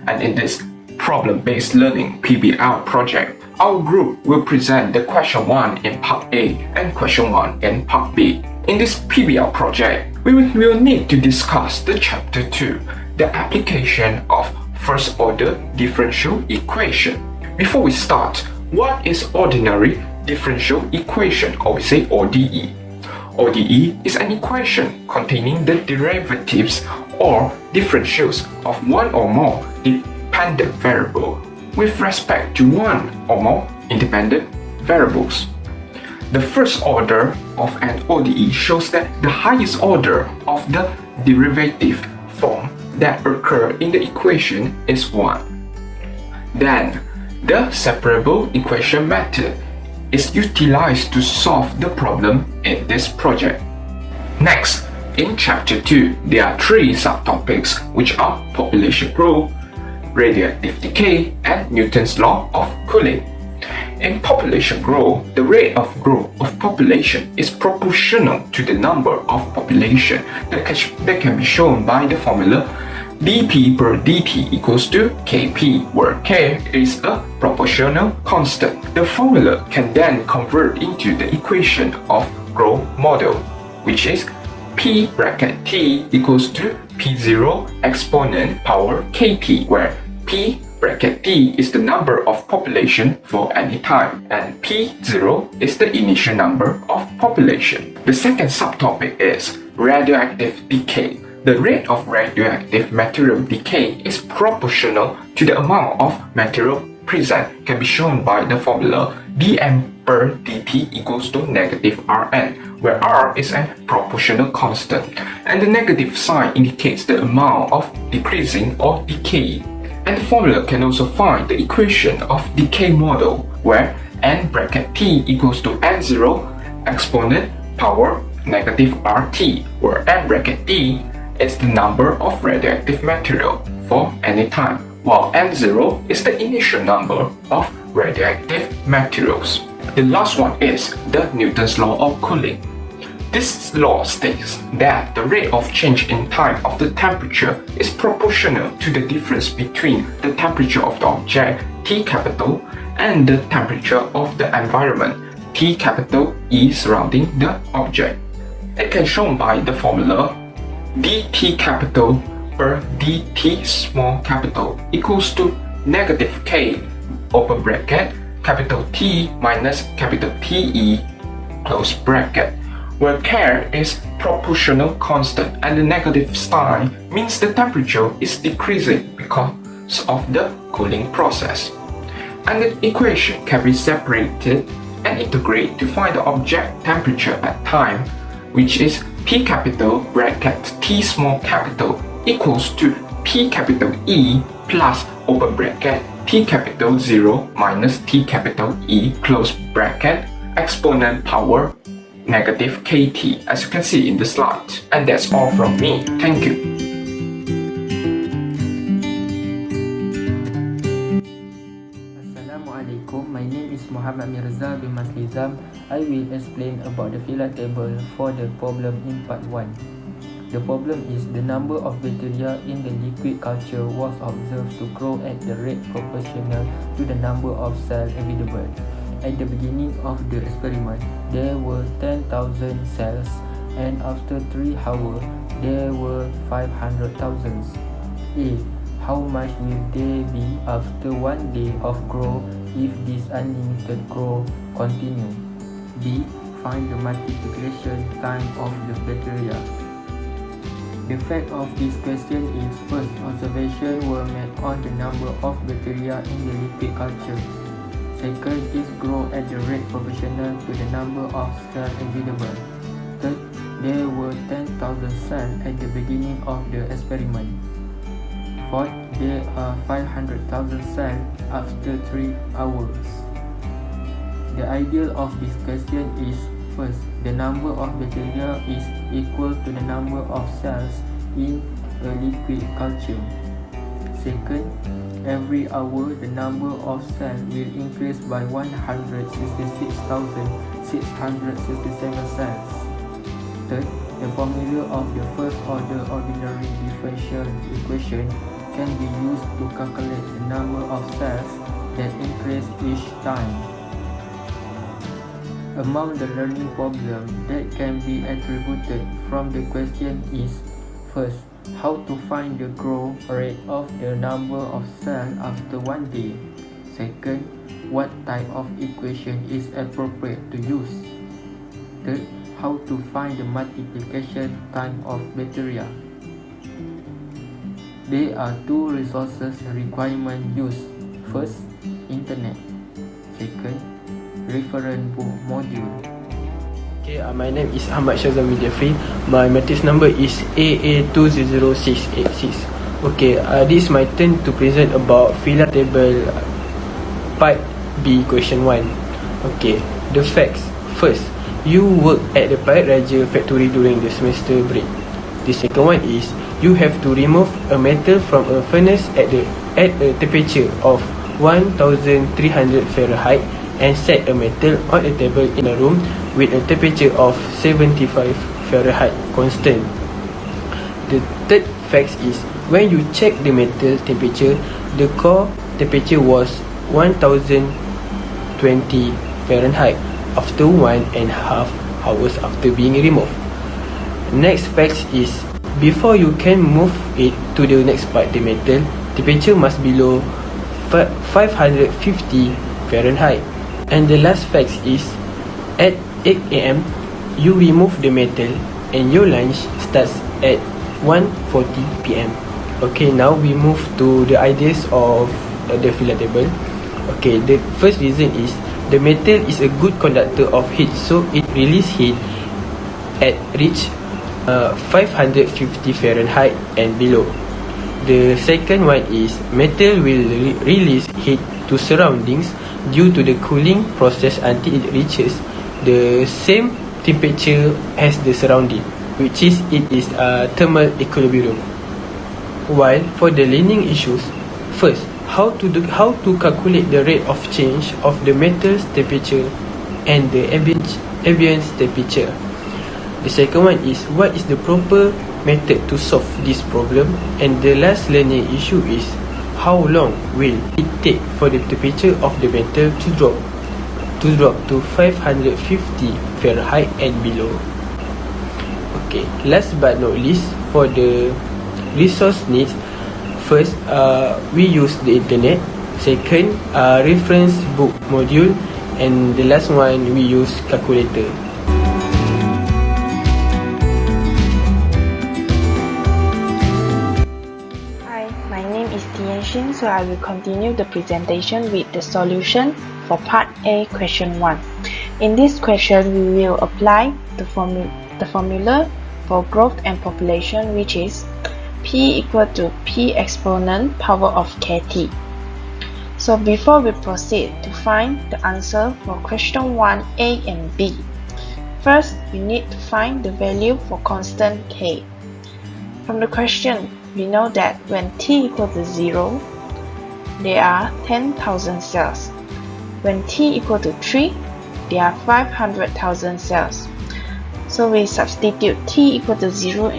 And in this problem-based learning PBL project, our group will present the question 1 in part A and question 1 in part B. In this PBL project, we will need to discuss the chapter 2, the application of first-order differential equation. Before we start, what is ordinary differential equation, or we say ODE? ODE is an equation containing the derivatives or differentials of one or more dependent variable with respect to one or more independent variables. The first order of an ODE shows that the highest order of the derivative form that occur in the equation is 1. Then, the separable equation method is utilized to solve the problem in this project. Next, in chapter 2, there are 3 subtopics, which are population growth, radioactive decay, and Newton's law of cooling. In population growth, the rate of growth of population is proportional to the number of population that can be shown by the formula dP per dt equals to Kp, where K is a proportional constant. The formula can then convert into the equation of growth model, which is P bracket T equals to P0 exponent power Kt, where P bracket T is the number of population for any time, and P0 is the initial number of population. The second subtopic is radioactive decay. The rate of radioactive material decay is proportional to the amount of material present, can be shown by the formula dm per dt equals to negative Rn, where R is a proportional constant, and the negative sign indicates the amount of decreasing or decaying. And the formula can also find the equation of decay model, where n bracket t equals to n0 exponent power negative RT, where n bracket t is the number of radioactive material for any time, while n0 is the initial number of radioactive materials. The last one is the Newton's law of cooling. This law states that the rate of change in time of the temperature is proportional to the difference between the temperature of the object, T capital, and the temperature of the environment, T capital E, surrounding the object. It can be shown by the formula dt capital per dt small capital equals to negative K open bracket capital T minus capital TE close bracket, where K is proportional constant and the negative sign means the temperature is decreasing because of the cooling process. And the equation can be separated and integrated to find the object temperature at time, which is P capital bracket T small capital equals to P capital E plus open bracket T capital 0 minus T capital E close bracket exponent power negative Kt, as you can see in the slide. And that's all from me. Thank you. Assalamualaikum, my name is Muhammad Mirza bin Maslizam. I will explain about the Phelan table for the problem in part 1. The problem is the number of bacteria in the liquid culture was observed to grow at the rate proportional to the number of cells available. At the beginning of the experiment, there were 10,000 cells, and after 3 hours, there were 500,000. A. How much will there be after 1 day of growth if this unlimited growth continue? B. Find the multiplication time of the bacteria. The fact of this question is, first, observations were made on the number of bacteria in the liquid culture. Second, this grow at the rate proportional to the number of cells available. Third, there were 10,000 cells at the beginning of the experiment. Fourth, there are 500,000 cells after 3 hours. The ideal of this question is, first, the number of bacteria is equal to the number of cells in a liquid culture. Second, every hour the number of cells will increase by 166,667 cells. Third, the formula of the first order ordinary differential equation can be used to calculate the number of cells that increase each time. Among the learning problems that can be attributed from the question is: first, how to find the growth rate of the number of cells after 1 day. Second, what type of equation is appropriate to use. Third, how to find the multiplication time of bacteria. There are two resources requirement used. First, internet. Second, reference book module. Okay, my name is Ahmad Shazam Jeffrey. My matrix number is AA200686. Okay, this is my turn to present about filler table part B question 1. Okay, the facts. First, you work at the Payat Raja factory during the semester break. The second one is you have to remove a metal from a furnace at a temperature of 1300 Fahrenheit and set a metal on a table in a room with a temperature of 75 Fahrenheit constant. The third fact is when you check the metal temperature, the core temperature was 1020 Fahrenheit after 1.5 hours after being removed. Next fact is before you can move it to the next part, the metal temperature must be below 550 Fahrenheit. And the last fact is at 8 AM you remove the metal and your lunch starts at 1:40 PM. Okay, now we move to the ideas of the filler table. Okay, the first reason is the metal is a good conductor of heat, so it releases heat at reach 550 Fahrenheit and below. The second one is metal will release heat to surroundings due to the cooling process until it reaches the same temperature as the surrounding, which is thermal equilibrium. While for the learning issues, first, how to calculate the rate of change of the metal's temperature and the ambient temperature. The second one is what is the proper method to solve this problem, and the last learning issue is how long will it take for the temperature of the metal to drop to 550 Fahrenheit and below. Okay, last but not least, for the resource needs, first we use the internet. Second, reference book module, and the last one we use calculator. So I will continue the presentation with the solution for part A, question 1. In this question, we will apply the formula for growth and population, which is P equal to P exponent power of KT. So before we proceed to find the answer for question 1A and B, first we need to find the value for constant K. From the question, we know that when T equal to 0, there are 10,000 cells. When T equal to 3, there are 500,000 cells. So we substitute T equal to 0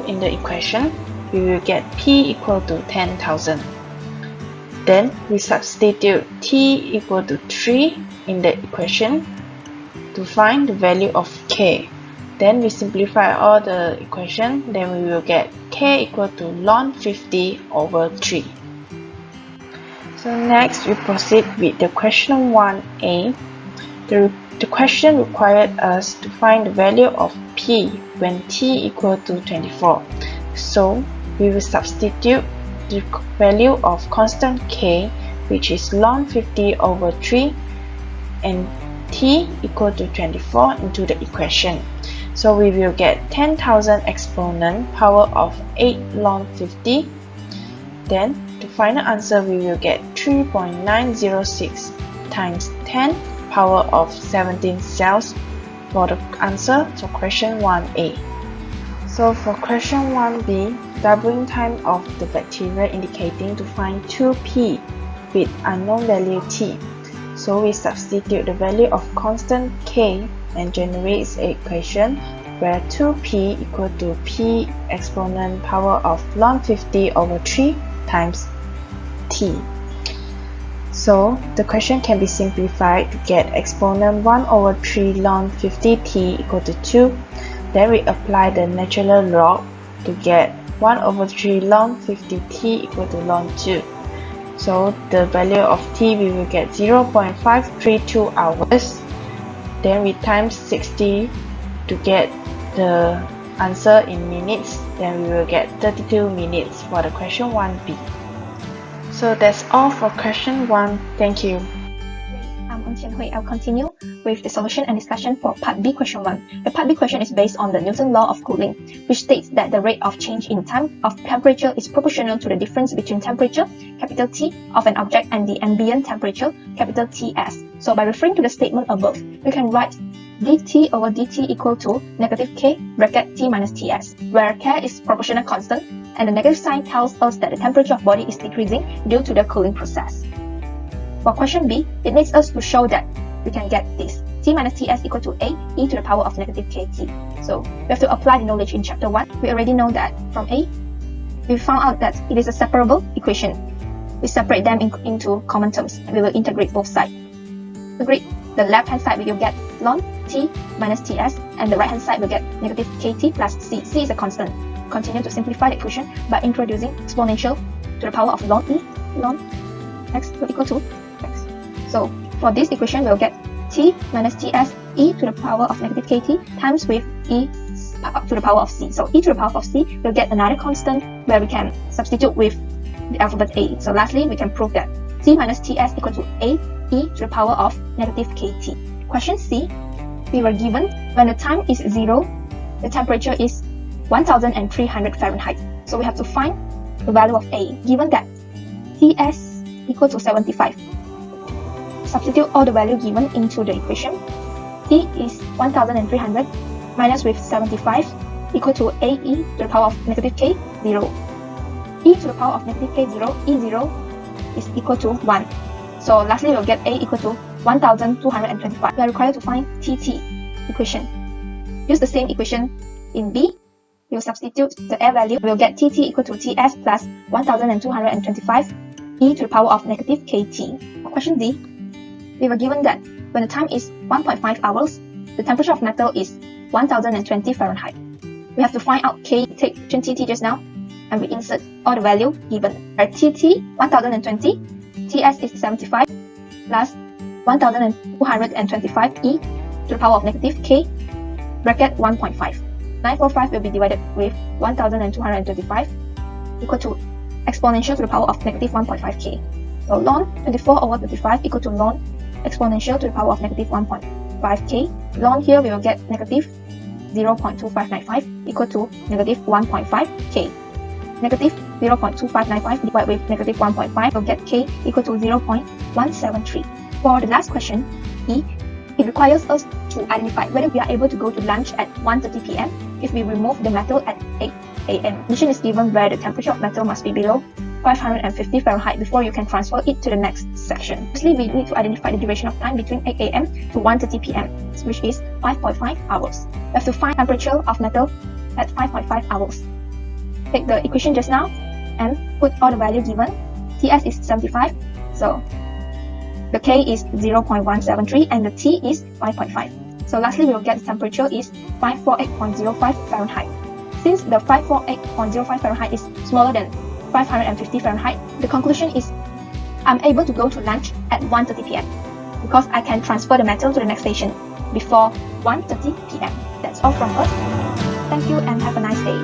in the equation, we will get P equal to 10,000. Then we substitute T equal to 3 in the equation to find the value of K. Then we simplify all the equation, then we will get K equal to ln 50 over 3. So next we proceed with the question 1A. The question required us to find the value of P when T equal to 24. So we will substitute the value of constant K, which is ln 50 over 3, and T equal to 24 into the equation. So we will get 10,000 exponent power of 8 ln 50. Then the final answer we will get 3.906 times 10 power of 17 cells for the answer for question 1A. So for question 1B, doubling time of the bacteria indicating to find 2P with unknown value T. So we substitute the value of constant K and generates an equation where 2P equal to P exponent power of ln 50 over 3 times T. So the question can be simplified to get exponent 1/3 ln 50t equal to 2. Then we apply the natural log to get 1/3 ln 50t equal to ln 2. So the value of t we will get 0.532 hours. Then we times 60 to get the answer in minutes. Then we will get 32 minutes for the question 1B. So that's all for question 1. Thank you. I'm Eun Qian Hui. I'll continue with the solution and discussion for part B question 1. The part B question is based on the Newton law of cooling, which states that the rate of change in time of temperature is proportional to the difference between temperature, capital T, of an object and the ambient temperature, capital Ts. So by referring to the statement above, we can write dt over dt equal to negative k bracket T minus Ts, where k is proportional constant and the negative sign tells us that the temperature of body is decreasing due to the cooling process. For question B, it needs us to show that we can get this T minus Ts equal to A e to the power of negative kt. So we have to apply the knowledge in chapter 1. We already know that from A, we found out that it is a separable equation. We separate them into common terms and we will integrate both sides. To integrate the left hand side, we will get ln T minus Ts and the right hand side will get negative kt plus C. C is a constant. Continue to simplify the equation by introducing exponential to the power of ln E ln x will equal to x. So for this equation, we'll get T minus Ts e to the power of negative kt times with e to the power of C. So e to the power of C will get another constant where we can substitute with the alphabet A. So lastly, we can prove that T minus Ts equal to A e to the power of negative kt. Question C, we were given when the time is 0, the temperature is 1300 Fahrenheit. So we have to find the value of A, given that Ts equal to 75. Substitute all the value given into the equation. T is 1300 minus with 75 equal to A e to the power of negative k, 0. E to the power of negative k, 0, E0 is equal to 1. So lastly, we'll get A equal to 1225. We are required to find TT equation. Use the same equation in B. We'll substitute the A value. We'll get TT equal to Ts plus 1225 e to the power of negative kt. For question D, we were given that when the time is 1.5 hours, the temperature of metal is 1020 Fahrenheit. We have to find out K, take TT just now, and we insert all the value given. Our TT 1020, Ts is 75 plus 1225 e to the power of negative k bracket 1.5. 945 will be divided with 1225 equal to exponential to the power of negative 1.5k. So ln 24 over 35 equal to ln exponential to the power of negative 1.5k. Ln here we will get negative 0.2595 equal to negative 1.5k. Negative 0.2595 divided with negative 1.5 will get k equal to 0.173. For the last question, E, it requires us to identify whether we are able to go to lunch at 1:30 p.m. if we remove the metal at 8 a.m. Condition is given where the temperature of metal must be below 550 Fahrenheit before you can transfer it to the next section. Firstly, we need to identify the duration of time between 8 a.m. to 1:30 p.m., which is 5.5 hours. We have to find temperature of metal at 5.5 hours. Take the equation just now and put all the value given. Ts is 75, so the K is 0.173 and the T is 5.5. So lastly, we will get the temperature is 548.05 Fahrenheit. Since the 548.05 Fahrenheit is smaller than 550 Fahrenheit, the conclusion is I'm able to go to lunch at 1:30 p.m. because I can transfer the metal to the next station before 1:30 p.m. That's all from us. Thank you and have a nice day.